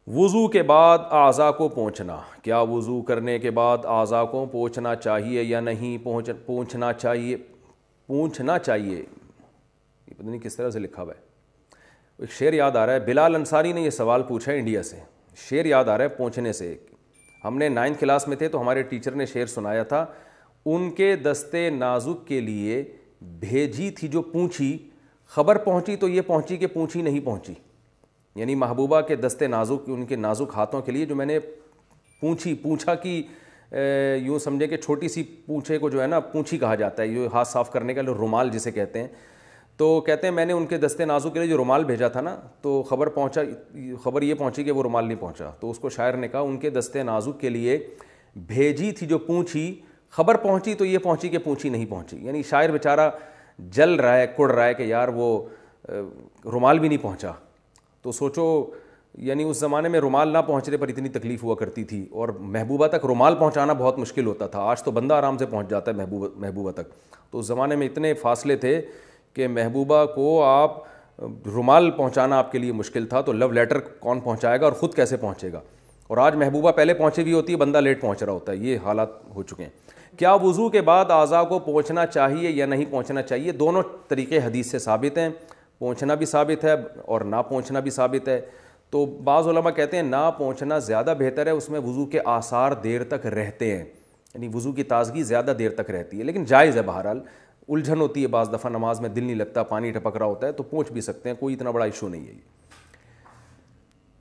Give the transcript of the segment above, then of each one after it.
وضو کے بعد اعضاء کو پونچھنا، کیا وضو کرنے کے بعد اعضاء کو پونچھنا چاہیے یا نہیں؟ پونچھنا چاہیے، پونچھنا چاہیے، یہ پتہ نہیں کس طرح سے لکھا ہوا ہے۔ ایک شعر یاد آ رہا ہے، بلال انصاری نے یہ سوال پوچھا ہے انڈیا سے، شعر یاد آ رہا ہے پونچھنے سے۔ ہم نے 9th کلاس میں تھے تو ہمارے ٹیچر نے شعر سنایا تھا، ان کے دستے نازک کے لیے بھیجی تھی جو پونچھی، خبر پہنچی تو یہ پہنچی کہ پونچھی نہیں پہنچی۔ یعنی محبوبہ کے دستے نازک، ان کے نازک ہاتھوں کے لیے جو میں نے پونچھا کی یوں سمجھے کہ چھوٹی سی پونچھے کو جو ہے نا پونچھی کہا جاتا ہے، یہ ہاتھ صاف کرنے کا رومال جسے کہتے ہیں، تو کہتے ہیں میں نے ان کے دستے نازک کے لیے جو رومال بھیجا تھا نا، تو خبر یہ پہنچی کہ وہ رومال نہیں پہنچا، تو اس کو شاعر نے کہا ان کے دستے نازک کے لیے بھیجی تھی جو پونچھی، خبر پہنچی تو یہ پہنچی کہ پونچھی نہیں پہنچی۔ یعنی شاعر بیچارہ جل رہا ہے، کڑ رہا ہے کہ یار وہ رومال بھی نہیں پہنچا۔ تو سوچو، یعنی اس زمانے میں رومال نہ پہنچنے پر اتنی تکلیف ہوا کرتی تھی، اور محبوبہ تک رومال پہنچانا بہت مشکل ہوتا تھا۔ آج تو بندہ آرام سے پہنچ جاتا ہے محبوبہ تک، تو اس زمانے میں اتنے فاصلے تھے کہ محبوبہ کو آپ رومال پہنچانا آپ کے لیے مشکل تھا، تو لو لیٹر کون پہنچائے گا اور خود کیسے پہنچے گا؟ اور آج محبوبہ پہلے پہنچی ہوئی ہوتی ہے، بندہ لیٹ پہنچ رہا ہوتا ہے، یہ حالات ہو چکے ہیں۔ کیا وضو کے بعد اعضاء کو پونچھنا چاہیے یا نہیں پونچھنا چاہیے؟ دونوں طریقے حدیث سے ثابت ہیں، پونچھنا بھی ثابت ہے اور نہ پونچھنا بھی ثابت ہے۔ تو بعض علماء کہتے ہیں نہ پونچھنا زیادہ بہتر ہے، اس میں وضو کے آثار دیر تک رہتے ہیں، یعنی وضو کی تازگی زیادہ دیر تک رہتی ہے، لیکن جائز ہے۔ بہرحال الجھن ہوتی ہے بعض دفعہ، نماز میں دل نہیں لگتا، پانی ٹپک رہا ہوتا ہے، تو پونچھ بھی سکتے ہیں، کوئی اتنا بڑا ایشو نہیں ہے۔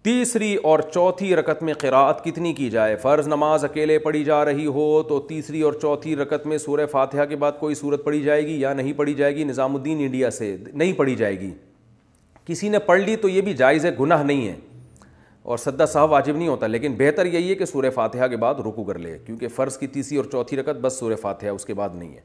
تیسری اور چوتھی رکعت میں قراءت کتنی کی جائے؟ فرض نماز اکیلے پڑھی جا رہی ہو تو تیسری اور چوتھی رکعت میں سورہ فاتحہ کے بعد کوئی سورت پڑھی جائے گی یا نہیں پڑھی جائے گی؟ نظام الدین انڈیا سے، نہیں پڑھی جائے گی۔ کسی نے پڑھ لی تو یہ بھی جائز ہے، گناہ نہیں ہے، اور سجدہ سہو واجب نہیں ہوتا، لیکن بہتر یہی ہے کہ سورہ فاتحہ کے بعد رکوع کر لے، کیونکہ فرض کی تیسری اور چوتھی رکعت بس سورہ فاتحہ، اس کے بعد نہیں ہے۔